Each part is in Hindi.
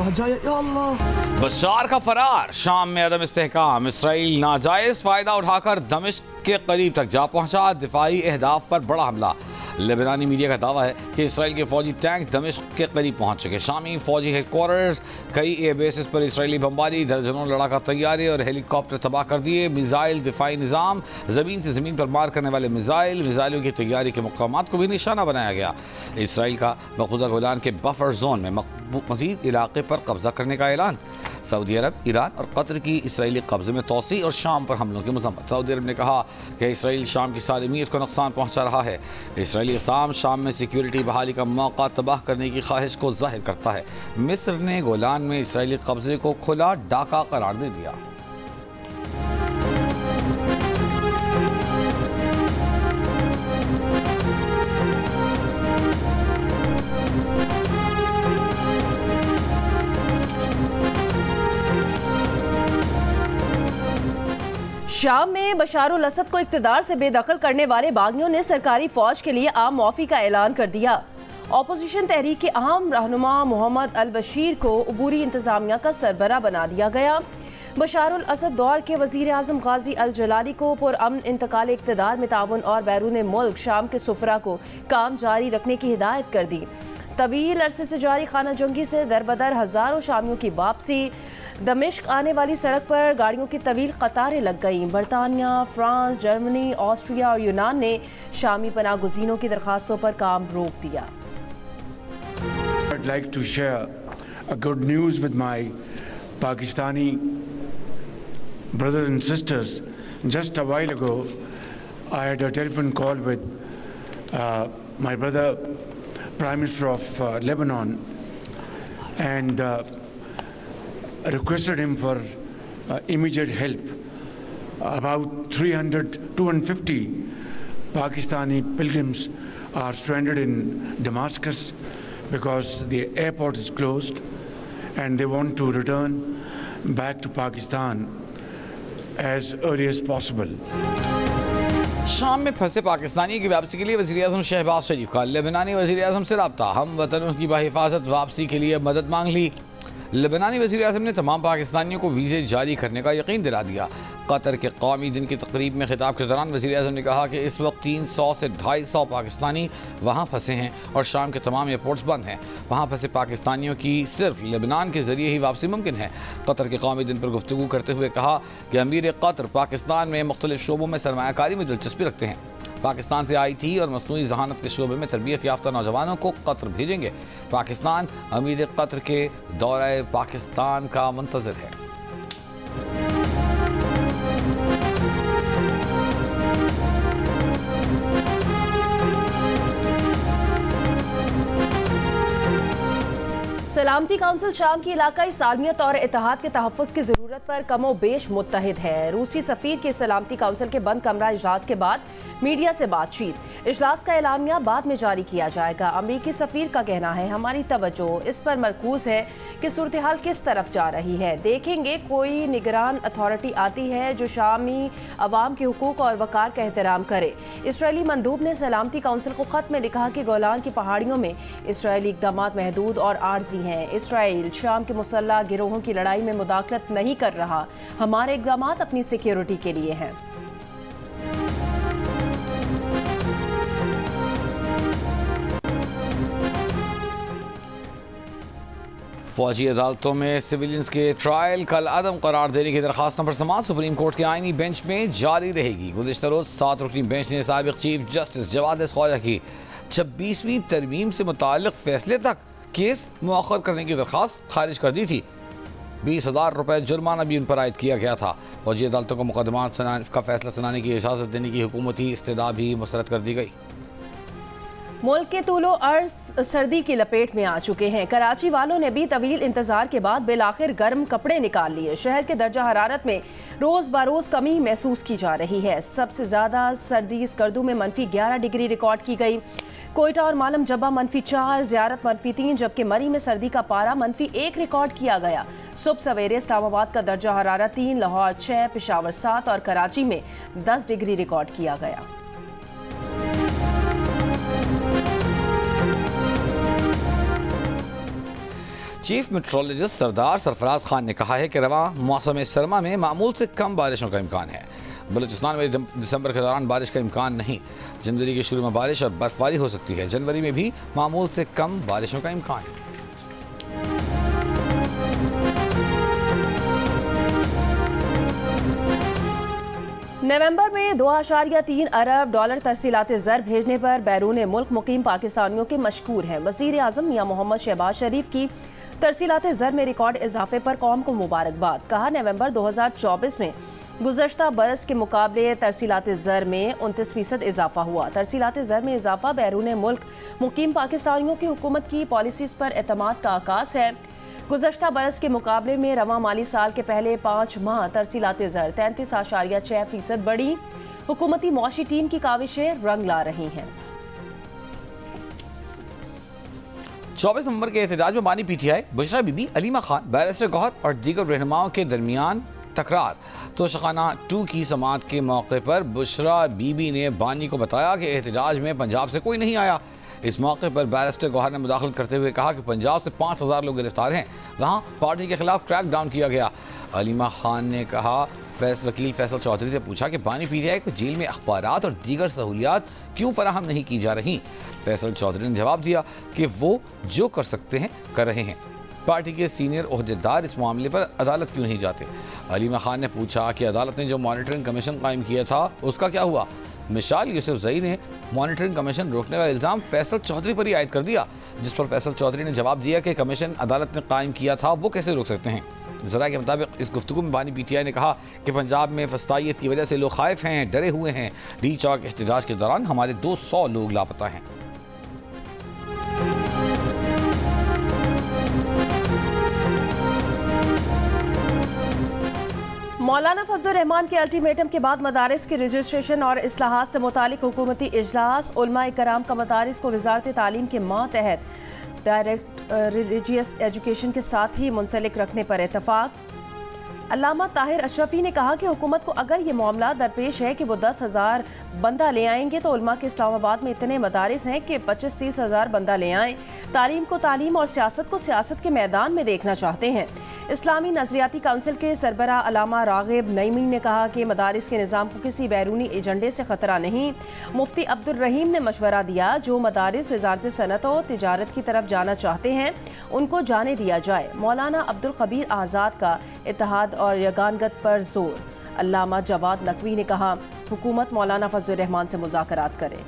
बशार का फरार, शाम में अदम इस्तेहकाम, इसराइल नाजायज फायदा उठाकर दमिश्क के करीब तक जा पहुंचा, दिफाई अहदाफ पर बड़ा हमला। लेबनानी मीडिया का दावा है कि इसराइल के फौजी टैंक दमिश्क के करीब पहुंच चुके। शामी फौजी हेडक्वार्टर्स, कई एयर बेसिस पर इसराइली बमबारी, दर्जनों लड़ाका तैयारे और हेलीकॉप्टर तबाह कर दिए। मिसाइल दिफाई निज़ाम, ज़मीन से ज़मीन पर मार करने वाले मिसाइलों की तैयारी के मकामात को भी निशाना बनाया गया। इसराइल का मकबूजा गोलान के बफर जोन में मज़ीद इलाके पर कब्जा करने का ऐलान। सऊदी अरब, ईरान और कतर की इसराइली कब्जे में तोसी और शाम पर हमलों की मजम्मत। सऊदी अरब ने कहा कि इसराइल शाम की सालिमियत को नुकसान पहुंचा रहा है। इसराइली इक़दाम शाम में सिक्योरिटी बहाली का मौका तबाह करने की ख्वाहिश को जाहिर करता है। मिस्र ने गोलान में इसराइली कब्जे को खुला डाका करार दे दिया। शाम में बशारुल असद को इक़्तिदार से बेदखल करने वाले बागियों ने सरकारी फौज के लिए आम मौफ़ी का ऐलान कर दिया। अपोजिशन तहरीक के अहम रहनुमा मोहम्मद अल बशीर को अबूरी इंतज़ामिया का सरबरा बना दिया गया। बशारुल असद दौर के वज़ीर आज़म गाजी अल जलाली को पुरअमन इंतकाल इक़्तिदार में ताउन और बैरून मुल्क शाम के सुफरा को काम जारी रखने की हिदायत कर दी। तवील अरसे से जारी खाना जंगी से दरबदर हज़ारों शामियों की वापसी। दमिश्क आने वाली सड़क पर गाड़ियों की तवील कतारें लग गईं। बरतानिया, फ्रांस, जर्मनी, ऑस्ट्रिया और यूनान ने शामी पनाह गुज़ीनों की दरखास्तों पर काम रोक दिया। I'd like to share a good news with my Pakistani brothers and sisters. Just a while ago, I had a telephone call with my brother, Prime Minister of Lebanon, and requested him for immediate help. About 250 Pakistani pilgrims are stranded in Damascus because the airport is closed and they want to return back to Pakistan as early as possible. शाम में फंसे पाकिस्तानी की वापसी के लिए वज़ीर आज़म शहबाज शरीफ का लेबनानी वज़ीर आज़म से रब्ता। हम वतनों की बाहिफाजत वापसी के लिए मदद मांग ली। लेबनानी वज़ीर आज़म ने तमाम पाकिस्तानियों को वीज़े जारी करने का यकीन दिला दिया। कतर के कौमी दिन की तकरीब में खिताब के दौरान वज़ीर आज़म ने कहा कि इस वक्त 300 से 250 पाकिस्तानी वहाँ फंसे हैं और शाम के तमाम एयरपोर्ट्स बंद हैं। वहाँ फंसे पाकिस्तानियों की सिर्फ लेबनान के ज़रिए ही वापसी मुमकिन है। कतर के कौमी दिन पर गुफ्तगू करते हुए कहा कि अमीर कतर पाकिस्तान में मुख्तलिफ शोबों में सरमायाकारी में दिलचस्पी रखते हैं। पाकिस्तान से IT और मसनूई ज़हानत के शोबे में तरबियत याफ्ता नौजवानों को कतर भेजेंगे। पाकिस्तान अमीर कतर के दौरे पाकिस्तान का मुंतज़िर है। सलामती काउंसिल शाम की इलाकाई सालमियत और इत्तेहाद के तहफ़्फ़ुज़ की ज़रूरत पर कमो बेश मुत्तहिद है। रूसी सफ़ीर के सलामती काउंसिल के बंद कमरा इजलास के बाद मीडिया से बातचीत। इजलास का एलामिया बाद में जारी किया जाएगा। अमरीकी सफ़ीर का कहना है, हमारी तवज्जो इस पर मरकूज़ है कि सूरत हाल किस तरफ जा रही है। देखेंगे कोई निगरान अथॉरिटी आती है जो शामी अवाम के हुकूक और वक़ार का एहतराम करे। इसराइली मंदूब ने सलामती काउंसिल को ख़त में लिखा कि गोलान की पहाड़ियों में इसराइली इक़दामात महदूद और आर्जी हैं। इसराइल शाम के मुसल्लह गिरोहों की लड़ाई में मुदाखलत नहीं कर रहा। हमारे इक़दामात अपनी सिक्योरिटी के लिए हैं। फौजी अदालतों में सिविलियंस के ट्रायल कल अदम करार देने की दरखास्तों पर समाअत सुप्रीम कोर्ट के आईनी बेंच में जारी रहेगी। गुज़िश्ता रोज़ 7 रुकनी बेंच ने साबिक़ चीफ जस्टिस जवाद ख्वाजा की 26वीं तरमीम से मुताल्लिक़ फैसले तक केस मुअख्खर करने की दरखास्त खारिज कर दी थी। 20,000 रुपये जुर्माना भी उन पर आयद किया गया था। फौजी अदालतों को मुकदमात का फैसला सुनाने की इजाज़त देने की हुकूमती इस्तदा भी मुस्तरद कर दी गई। मुल्क के तूलो अर्ज सर्दी की लपेट में आ चुके हैं। कराची वालों ने भी तवील इंतजार के बाद बिलाखिर गर्म कपड़े निकाल लिए। शहर के दर्जा हरारत में रोज़ बरोज़ कमी महसूस की जा रही है। सबसे ज़्यादा सर्दी स्कर्दू में -11 डिग्री रिकॉर्ड की गई। कोयटा और मालम जब्बा -4, ज़ियारत -3, जबकि मरी में सर्दी का पारा -1 रिकॉर्ड किया गया। सुबह सवेरे इस्लामाबाद का दर्जा हरारत 3, लाहौर 6, पेशावर 7 और कराची में 10 डिग्री रिकॉर्ड किया गया। चीफ मेट्रोलॉजिस्ट सरदार सरफराज खान ने कहा है कि रवां मौसम सरमा में मामूल से कम बारिशों का इम्कान है। बलूचिस्तान में दिसंबर के दौरान बारिश का इम्कान नहीं। जनवरी के शुरू में बारिश और बर्फबारी हो सकती है। जनवरी में भी मामूल से कम बारिशों का इम्कान है। नवंबर में 2.3 अरब डॉलर तरसीलात ज़र भेजने पर बैरून मुल्क मुकीम पाकिस्तानियों के मशकूर हैं। वज़ीर आज़म मियां मोहम्मद शहबाज शरीफ की तरसीलात ज़र में रिकॉर्ड इजाफे पर कौम को मुबारकबाद। कहा, नवंबर 2024 में गुज़श्ता बरस के मुकाबले तरसीलात ज़र में 29% इजाफा हुआ। तरसीलात ज़र में इजाफा बैरून मुल्क मुकीम पाकिस्तानियों की हुकूमत की पॉलिसीज़ पर एतमाद का आकाश है। गुज़श्ता बरस के मुकाबले में रवां माली साल के पहले 5 माह तरसीलात ज़र 33.6% बढ़ी। हुकूमती मौशी टीम की काविशें रंग ला रही हैं। 24 नवंबर के एहतजाज में बानी पीटीआई, बुशरा बीबी, अलीमा खान, बैरिस्टर गौहर और दीगर रहनुमाओं के दरमियान तकरार। तोशाखाना 2 की समाअत के मौके पर बुशरा बीबी ने बानी को बताया कि एहतजाज में पंजाब से कोई नहीं आया। इस मौके पर बैरिस्टर गौहर ने मुदाखलत करते हुए कहा कि पंजाब से 5000 लोग गिरफ्तार हैं, वहाँ पार्टी के खिलाफ क्रैक डाउन किया गया। अलीमा खान ने कहा, वकील फैसल चौधरी से पूछा कि बानी पीटीआई को जेल में अखबारात और दीगर सहूलियात क्यों फराहम नहीं की जा रही। फैसल चौधरी ने जवाब दिया कि वो जो कर सकते हैं कर रहे हैं। पार्टी के सीनियर ओहदेदार इस मामले पर अदालत क्यों नहीं जाते। अलीमा खान ने पूछा कि अदालत ने जो मॉनिटरिंग कमीशन कायम किया था उसका क्या हुआ। मिसाल यूसुफजई ने मॉनिटरिंग कमीशन रोकने का इल्ज़ाम फैसल चौधरी पर ही आयद कर दिया, जिस पर फैसल चौधरी ने जवाब दिया कि कमीशन अदालत ने कायम किया था, वो कैसे रोक सकते हैं। ज़रा के मुताबिक इस गुफ्तगू में बानी पीटीआई ने कहा कि पंजाब में फस्तायत की वजह से लोग खाइफ हैं, डरे हुए हैं। डी चौक एहतजाज के दौरान हमारे 200 लोग लापता हैं। मौलाना फजल रहमान के अल्टीमेटम के बाद मदारिस के रजिस्ट्रेशन और इस्लाहात से मुतालिक हुकूमती इजलास। उलमा कराम का मदारिस को वजारत तालीम के मातहत डायरेक्ट रिलीजियस एजुकेशन के साथ ही मुंसलिक रखने पर इतफाक। अल्लामा ताहिर अशरफी ने कहा कि हुकूमत को अगर ये मामला दरपेश है कि वो 10,000 बंदा ले आएंगे तो उलमा के इस्लामाबाद में इतने मदारिस हैं कि 25-30 हज़ार बंदा ले आएँ। तालीम को तालीम और सियासत को सियासत के मैदान में देखना चाहते हैं। इस्लामी नजरियाती काउंसिल के सरबरा अलामा रागिब नईमी ने कहा कि मदारिस के निज़ाम को किसी बैरूनी एजेंडे से ख़तरा नहीं। मुफ्ती अब्दुल रहीम ने मशवरा दिया, जो मदारिस वजारत सनत और तिजारत की तरफ जाना चाहते हैं उनको जाने दिया जाए। मौलाना अब्दुल खबीर आज़ाद का इत्तेहाद और यगानगत पर जोर। अल्लामा जवाद नकवी ने कहा, हुकूमत मौलाना फजल रहमान से मुज़ाकरात करे।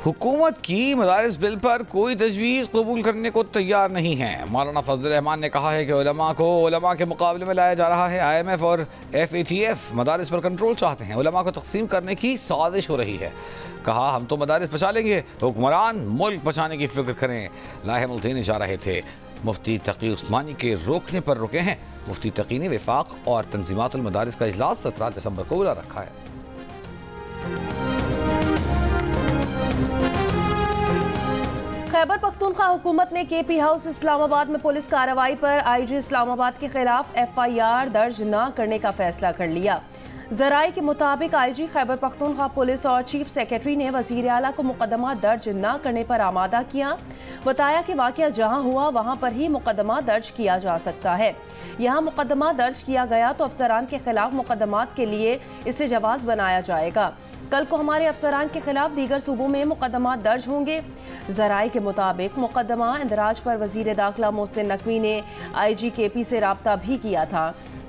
हुकूमत की मदारिस बिल पर कोई तजवीज़ कबूल करने को तैयार नहीं है। मौलाना फजल रहमान ने कहा है कि उलमा को उलमा के मुकाबले में लाया जा रहा है। IMF और FATF मदारिस पर कंट्रोल चाहते हैं। उलमा को तकसीम करने की साजिश हो रही है। कहा, हम तो मदारिस बचा लेंगे, हुक्मरान मुल्क बचाने की फिक्र करें। लाहिमुल देने जा रहे थे, मुफ्ती तकी उस्मानी के रोकने पर रुके हैं। मुफ्ती तकी ने वफाक और तंजीमातुल मदारिस का इजलास 17 दिसंबर को बुला रखा है। खैबर पख्तूनख्वा हुकूमत ने KP हाउस इस्लामाबाद में पुलिस कार्रवाई पर IG इस्लामाबाद के खिलाफ FIR दर्ज न करने का फैसला कर लिया। ज़राए के मुताबिक IG खैबर पख्तूनख्वा पुलिस और चीफ सेक्रेटरी ने वज़ीर आला को मुकदमा दर्ज न करने पर आमादा किया। बताया कि वाक़या जहां हुआ वहां पर ही मुकदमा दर्ज किया जा सकता है। यहाँ मुकदमा दर्ज किया गया तो अफसरान के खिलाफ मुकदमात के लिए इसे जवाज़ बनाया जाएगा। कल को हमारे अफसरान के खिलाफ दीगर सूबों में मुकदमा दर्ज होंगे। ज़राए के मुताबिक मुकदमा इंदराज पर वज़ीर दाखिला मोहसिन नकवी ने IG KP से रब्ता भी किया था।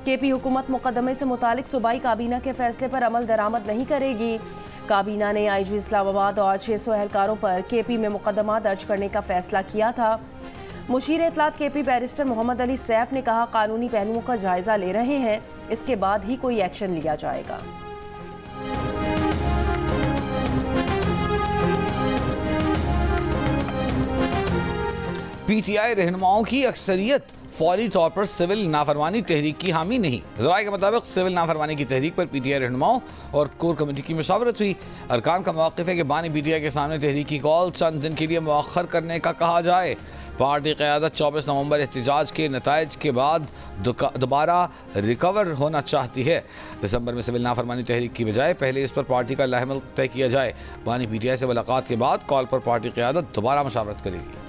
KP हुकूमत मुकदमे से मुतालिक सूबाई काबीना के फैसले पर अमल दरामद नहीं करेगी। काबीना ने IG इस्लामाबाद और 600 एहलकारों पर KP में मुकदमा दर्ज करने का फैसला किया था। मुशीर इत्तलात KP बैरिस्टर मोहम्मद अली सैफ ने कहा, कानूनी पहलुओं का जायजा ले रहे हैं, इसके बाद ही कोई एक्शन लिया जाएगा। PTI रहनुमाओं की अक्सरियत फौरी तौर पर सिविल नाफरमानी तहरीक की हामी नहीं। ज़राए के मुताबिक सिविल नाफरमानी की तहरीक पर PTI रहनुमाओं और कोर कमेटी की मशावरत हुई। अरकान का मौक़िफ़ है कि बानी PTI के सामने तहरीक की कॉल चंद दिन के लिए मौखर करने का कहा जाए। पार्टी क़यादत 24 नवंबर एहतजाज के नताइज के बाद दोबारा रिकवर होना चाहती है। दिसंबर में सिविल नाफरमानी तहरीक की बजाय पहले इस पर पार्टी का लाहमल तय किया जाए। बानी PTI से मुलाकात के बाद कॉल पर पार्टी क़यादत दोबारा मशावरत करेगी।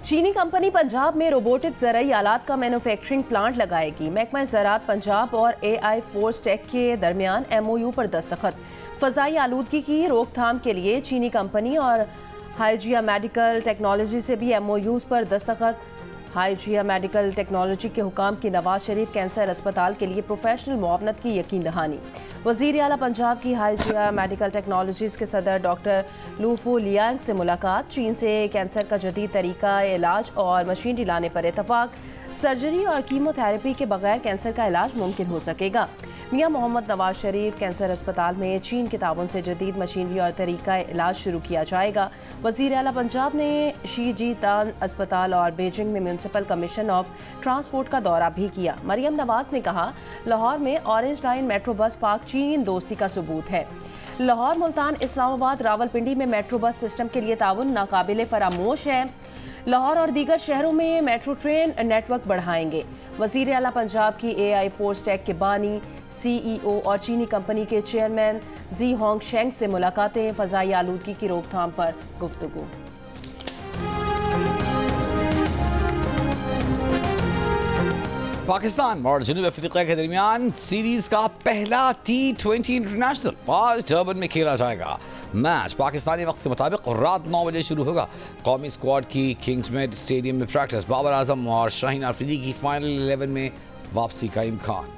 चीनी कंपनी पंजाब में रोबोटिक ज़राई आलात का मैन्युफैक्चरिंग प्लांट लगाएगी। महकमा ज़राअत पंजाब और AI फोर्स टेक के दरमियान MOU पर दस्तखत। फ़ज़ाई आलूदगी की रोकथाम के लिए चीनी कंपनी और हाइजिया मेडिकल टेक्नोलॉजी से भी MOUs पर दस्तखत। हाइजिया मेडिकल टेक्नोलॉजी के हुकाम की नवाज शरीफ कैंसर अस्पताल के लिए प्रोफेशनल मुआवनत की यकीन दहानी। वज़ीर आला पंजाब की हाइजिया मेडिकल टेक्नोलॉजीज़ के सदर डॉक्टर लूफू लियांग से मुलाकात। चीन से कैंसर का जदीद तरीका इलाज और मशीनरी लाने पर इतफाक। सर्जरी और कीमोथेरेपी के बगैर कैंसर का इलाज मुमकिन हो सकेगा। मियां मोहम्मद नवाज शरीफ कैंसर अस्पताल में चीन के ताउन से जदीद मशीनरी और तरीका इलाज शुरू किया जाएगा। वज़ीर आला पंजाब ने शी जी तान अस्पताल और बीजिंग में म्यूनसिपल कमीशन ऑफ ट्रांसपोर्ट का दौरा भी किया। मरियम नवाज ने कहा, लाहौर में orange line metro bus park चीन दोस्ती का सबूत है। लाहौर, मुल्तान, इस्लामाबाद, रावलपिंडी में मेट्रो बस सिस्टम के लिए ताउन नाकाबिले फरामोश है। लाहौर और दीगर शहरों में मेट्रो ट्रेन नेटवर्क बढ़ाएंगे। वज़ीर आला पंजाब की AI फोर्स टेक के बानी, CEO और चीनी कंपनी के चेयरमैन जी होंग शेंग से मुलाकातें। फ़ज़ाई आलूदगी की रोकथाम पर गुफ्तगू। पाकिस्तान और जनूबी अफ्रीका के दरमियान सीरीज का पहला T20 इंटरनेशनल आज डर्बन में खेला जाएगा। मैच पाकिस्तानी वक्त के मुताबिक रात 9 बजे शुरू होगा। कौमी स्क्वाड की किंग्समेड स्टेडियम में प्रैक्टिस। बाबर आजम और शाहीन आफरीदी की फाइनल 11 में वापसी का इम्कान।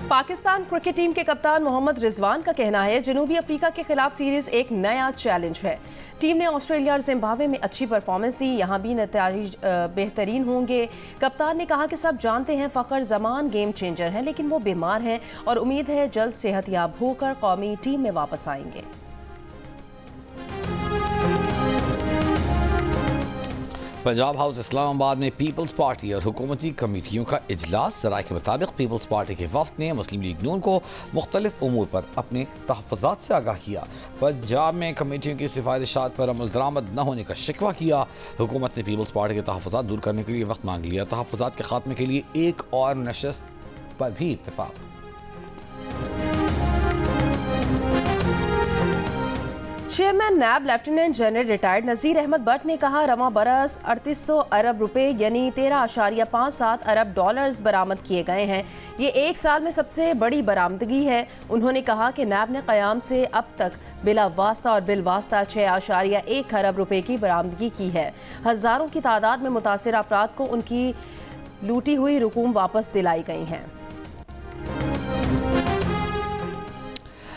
पाकिस्तान क्रिकेट टीम के कप्तान मोहम्मद रिजवान का कहना है, जनूबी अफ्रीका के खिलाफ सीरीज एक नया चैलेंज है। टीम ने ऑस्ट्रेलिया और जिम्बाब्वे में अच्छी परफॉर्मेंस दी, यहाँ भी नतीजे बेहतरीन होंगे। कप्तान ने कहा कि सब जानते हैं फ़खर जमान गेम चेंजर हैं, लेकिन वो बीमार हैं और उम्मीद है जल्द सेहतयाब होकर कौमी टीम में वापस आएंगे। पंजाब हाउस इस्लामाबाद में पीपल्स पार्टी और हुकूमती कमेटियों का इजलास। ज़राए के मुताबिक पीपल्स पार्टी के वफ़द ने मुस्लिम लीग नून को मुख्तलिफ उमूर पर अपने तहफ़्फ़ुज़ात से आगाह किया। पंजाब में कमेटियों की सिफारिशात पर अमल दरामद न होने का शिकवा किया। हुकूमत ने पीपल्स पार्टी के तहफ़्फ़ुज़ात दूर करने के लिए वक्त मांग लिया। तहफ़्फ़ुज़ात के खात्मे के लिए एक और नशस्त पर भी इत्तेफाक। Chairman NAB lieutenant general retired Nazir Ahmed Butt ने कहा, रवां बरस 3800 अरब रुपए यानी 13.57 अरब डॉलर्स बरामद किए गए हैं। ये एक साल में सबसे बड़ी बरामदगी है। उन्होंने कहा कि नैब ने क़याम से अब तक बिला वास्ता और बिल वास्ता 6.1 अरब रुपए की बरामदगी की है। हज़ारों की तादाद में मुतासिर अफराद को उनकी लूटी हुई रकूम वापस दिलाई गई हैं।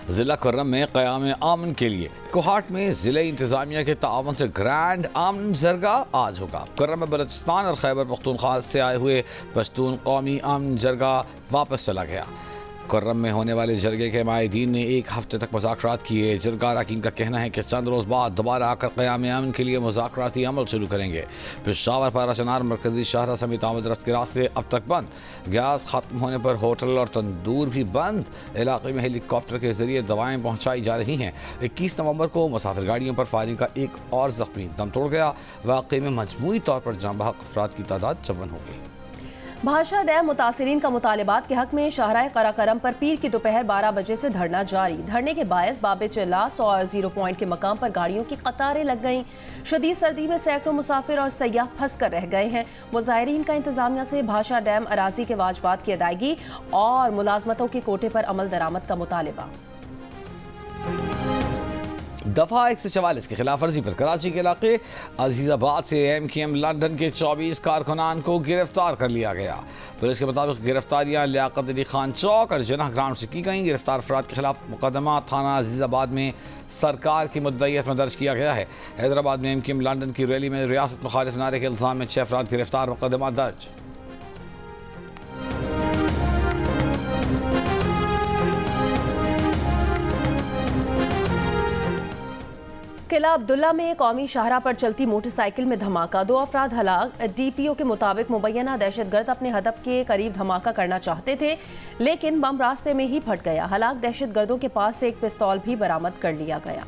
जिला कर्रम में क़याम आमन के लिए कोहाट में जिले इंतजामिया के तावन से ग्रैंड आमन जरगा आज होगा। कर्रम में बलूचिस्तान और खैबर पख्तूनख्वा से आए हुए पश्तून कौमी आमन जरगा वापस चला गया। कर्रम में होने वाले जरगे के माहिदीन ने एक हफ्ते तक मुज़ाकरात किए। जरगा अरकान का कहना है कि चंद रोज़ बाद दोबारा आकर क़याम अमन के लिए मुज़ाकराती अमल शुरू करेंगे। पेशावर, पाराचनार, मरकज़ी शाहरा समेत आमद रफ्त के रास्ते अब तक बंद। गैस ख़त्म होने पर होटल और तंदूर भी बंद। इलाके में हेलीकॉप्टर के जरिए दवाएँ पहुँचाई जा रही हैं। 21 नवंबर को मुसाफिर गाड़ियों पर फायरिंग का एक और ज़ख्मी दम तोड़ गया। वाक़े में मजमूई तौर पर जाँ बहक अफराद की तादाद 54 हो गई। भाषा डैम मुतासिरीन का मुतालिबात के हक में शाहराए कराकरम पर पीर की दोपहर 12 बजे से धरना जारी। धरने के बायस बाबे चिल्लास और 0 पॉइंट के मकाम पर गाड़ियों की कतारें लग गईं। शदीद सर्दी में सैकड़ों मुसाफिर और सयाह फंस कर रह गए हैं। मुजाहिरीन का इंतजामिया से भाषा डैम अराजी के वाजबात की अदायगी और मुलाजमतों के कोटे पर अमल दरामद का मुतालिबा। दफा 144 की खिलाफ वर्जी पर कराची के इलाके अजीजाबाद से MKM लंदन के 24 कारकुनान को गिरफ्तार कर लिया गया। पुलिस के मुताबिक गिरफ्तारियां लियाकत अली खान चौक और जनाह ग्राउंड से की गई। गिरफ्तार अफराद के खिलाफ मुकदमा थाना अजीजाबाद में सरकार की मुद्दईयत में दर्ज किया गया है। हैदराबाद में MKM लंदन की रैली में रियासत मुखालिफ नारे के इल्जाम में 6 अफराद गिरफ्तार, मुकदमा दर्ज। किला अब्दुल्ला में कौमी शाहरा पर चलती मोटरसाइकिल में धमाका, 2 अफराद हलाक। DPO के मुताबिक मुबैना दहशतगर्द अपने हदफ के करीब धमाका करना चाहते थे, लेकिन बम रास्ते में ही फट गया। हलाक दहशतगर्दों के पास से एक पिस्तौल भी बरामद कर लिया गया।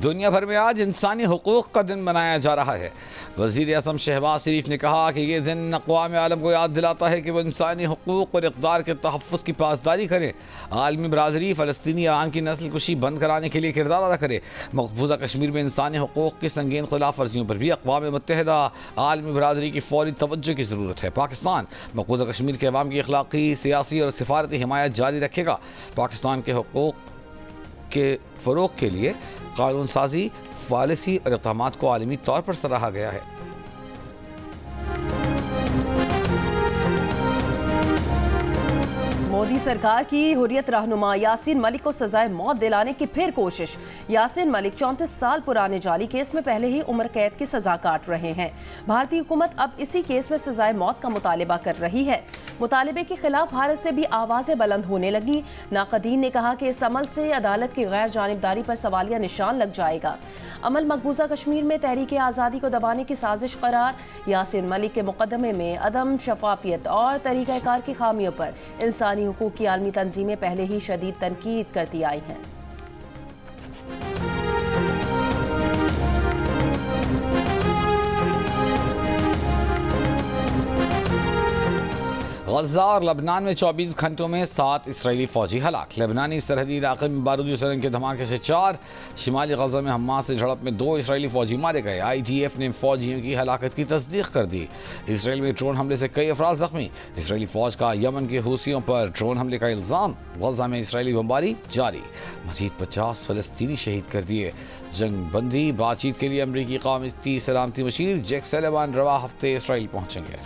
दुनिया भर में आज इंसानी हुकूक का दिन मनाया जा रहा है। वज़ीर आज़म शहबाज शरीफ ने कहा कि ये दिन अक़वाम आलम को याद दिलाता है कि वो इंसानी हुकूक और इक़दार के तहफ़्फ़ुज़ की पासदारी करें। आलमी बरादरी फ़लस्तीनी आवाम की नस्ल कुशी बंद कराने के लिए किरदार अदा करे। मक़बूज़ा कश्मीर में इंसानी हुकूक की संगीन खिलाफ वर्जियों पर भी अक़वाम मुत्तहिदा आलमी बरादरी की फ़ौरी तवज्जो की ज़रूरत है। पाकिस्तान मक़बूज़ा कश्मीर के अवाम की अखलाक़ी, सियासी और सिफारती हिमायत जारी रखेगा। पाकिस्तान के हुकूक के फ़रोग़ के लिए कानून साजी, पॉलिसी और इक़दामात को आलमी तौर पर सराहा गया है। मोदी सरकार की हुर्रियत रहनुमा यासीन मलिक को सजाए मौत दिलाने की फिर कोशिश। यासीन मलिक 34 साल पुराने जाली केस में पहले ही उम्र कैद की सजा काट रहे हैं। भारतीय हुकूमत अब इसी केस में सजाए मौत का मुतालिबा कर रही है। मुतालिबे के खिलाफ भारत से भी आवाजें बुलंद होने लगी। नाक़दीन ने कहा कि इस अमल से अदालत की गैर जानिबदारी पर सवालिया निशान लग जाएगा। अमल मकबूजा कश्मीर में तहरीक आज़ादी को दबाने की साजिश करार। यासीन मलिक के मुकदमे में अदम शफाफियत और तरीक़ाकार की खामियों पर इंसानी हुकूक की आलमी तंजीमें पहले ही शदीद तनकीद करती आई हैं। गज़ा और लबनान में 24 घंटों में 7 इसराइली फ़ौजी हलाक। लबनानी सरहदी इलाके में बारूदी सुरंग के धमाके से 4, शिमाली गज़ा में हमास से झड़प में 2 इसराइली फ़ौजी मारे गए। IDF ने फ़ौजियों की हलाकत की तस्दीक कर दी। इसराइल में ड्रोन हमले से कई अफराद ज़ख्मी। इसराइली फ़ौज का यमन के हूसियों पर ड्रोन हमले का इल्ज़ाम। गज़ा में इसराइली बमबारी जारी, मज़ीद 50 फ़लस्तीनी शहीद कर दिए। जंग बंदी बातचीत के लिए अमरीकी क़ौमी सलामती मशीर जैक सलिवान रवा हफ्ते इसराइल पहुँचेंगे।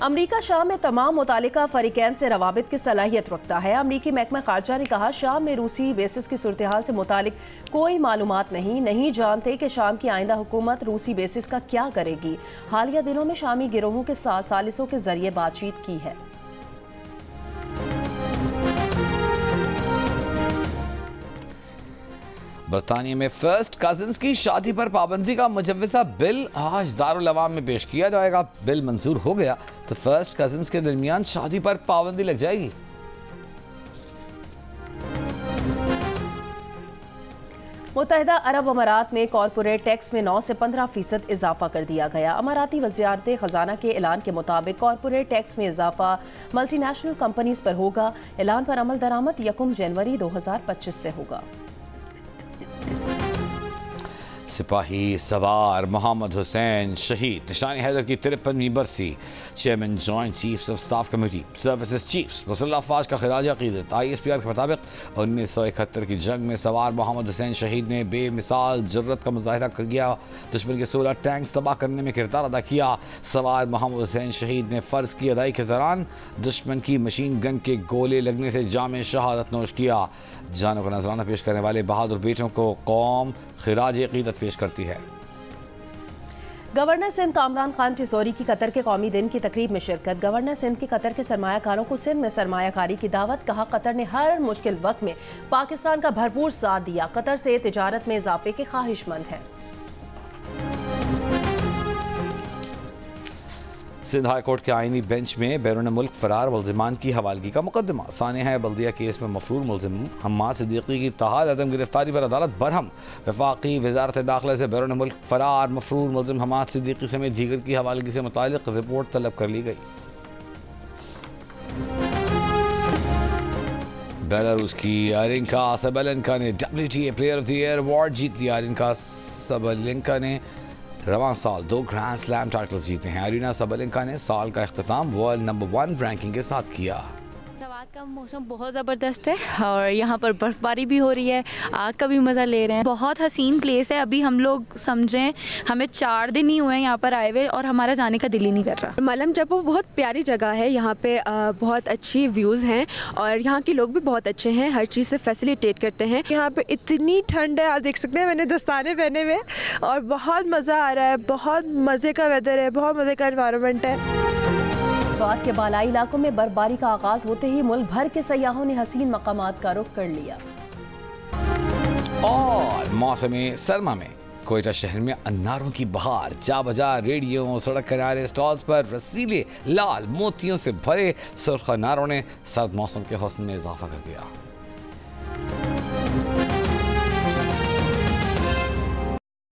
अमरीका शाम में तमाम मुतालिका फरीकैन से रवाबित की सलाहियत रखता है। अमरीकी महकमा खारजा ने कहा, शाम में रूसी बेसिस की सूरत हाल से मुतालिक कोई मालूमात नहीं जानते कि शाम की आइंदा हुकूमत रूसी बेसिस का क्या करेगी। हालिया दिनों में शामी गिरोहों के साथ सालिसों के जरिए बातचीत की है। बरतानिया में फर्स्ट कजिन्स की शादी पर पाबंदी का मुजव्वज़ा बिल आज दारुल अवाम में पेश किया जाएगा। बिल मंजूर हो गया तो फर्स्ट कजिन्स के दरमियान शादी पर पाबंदी लग जाएगी। मुत्तहिदा अरब अमारात में कॉरपोरेट टैक्स में 9 से 15% इजाफा कर दिया गया। अमाराती वज़ारत ख़जाना के ऐलान के मुताबिक कॉरपोरेट टैक्स में इजाफा मल्टीनेशनल कंपनीज पर होगा। ऐलान पर अमल दरामद 1 जनवरी 2025 से होगा। सिपाही सवार मोहम्मद हुसैन शहीद। निशान हैदर की 53वीं बरसी। Chairman joint chiefs of staff committee services chiefs मुसल्लह अफवाज का खिराज अक़ीदत। ISPR के मुताबिक 1971 की जंग में सवार मोहम्मद हुसैन शहीद ने बेमिसाल जुर्रत का मुजाहिरा किया। दुश्मन के 16 टैंक्स तबाह करने में किरदार अदा किया। सवार मोहम्मद हुसैन शहीद ने फ़र्ज की अदाई के दौरान दुश्मन की मशीन गन के गोले लगने से जामे शहादत नोश किया। जानों का नजराना पेश करने वाले बहादुर बेटों को कौम खिराज अक़ीदत पेश करती है। गवर्नर सिंध कामरान खान टिसोरी की कतर के कौमी दिन की तकरीब में शिरकत। गवर्नर सिंध के कतर के सरमायाकारों को सिंध में सरमायाकारी की दावत। कहा, कतर ने हर मुश्किल वक्त में पाकिस्तान का भरपूर साथ दिया। कतर से तिजारत में इजाफे के ख्वाहिशमंद है। सिंध हाई कोर्ट के आइनी बेंच में बैरून मुल्क फरार मुल्जिमान की हवालगी का मुकदमा। सानिया बल्दिया केस में मफरूर मुल्जिम हम्माद सिद्दीकी की ताहाल अदम गिरफ्तारी पर अदालत बरहम। वफाकी वजारत दाखिला से बैरून मुल्क फरार मफरूर मुल्जिम हम्माद सिद्दीकी समेत दीगर की हवालगी से मुताल्लिक रिपोर्ट तलब कर ली गई। बेलारूस की अरिंका सबलेंका ने WTA player of the year award जीत लिया। अरिंका सबलेंका ने रवां साल 2 ग्रैंड स्लैम टाइटल्स जीते हैं। अरीना सबलेंका ने साल का इख्तिताम वर्ल्ड नंबर 1 रैंकिंग के साथ किया। का मौसम बहुत ज़बरदस्त है और यहाँ पर बर्फ़बारी भी हो रही है, आग का भी मज़ा ले रहे हैं। बहुत हसीन प्लेस है। अभी हम लोग समझें हमें 4 दिन ही हुए हैं यहाँ पर आए हुए और हमारा जाने का दिल ही नहीं कर रहा। मलम जबो बहुत प्यारी जगह है, यहाँ पे बहुत अच्छी व्यूज़ हैं और यहाँ के लोग भी बहुत अच्छे हैं, हर चीज़ से फैसिलिटेट करते हैं। यहाँ पे इतनी ठंड है, आप देख सकते हैं मैंने दस्ताने पहने हुए और बहुत मज़ा आ रहा है, बहुत मज़े का वेदर है, बहुत मज़े का एनवायरनमेंट है। स्वात के बालाई इलाकों में बर्फबारी का आगाज होते ही मुल्क भर के सयाहों ने हसीन मकामात का रुख कर लिया। और मौसम सरमा में कोयटा शहर में अनारों की बहार, जा बजा रेडियो, सड़क किनारे स्टॉल्स पर रसीले लाल मोतियों से भरे सुर्ख अनारों ने सर्द मौसम के हुस्न में इजाफा कर दिया।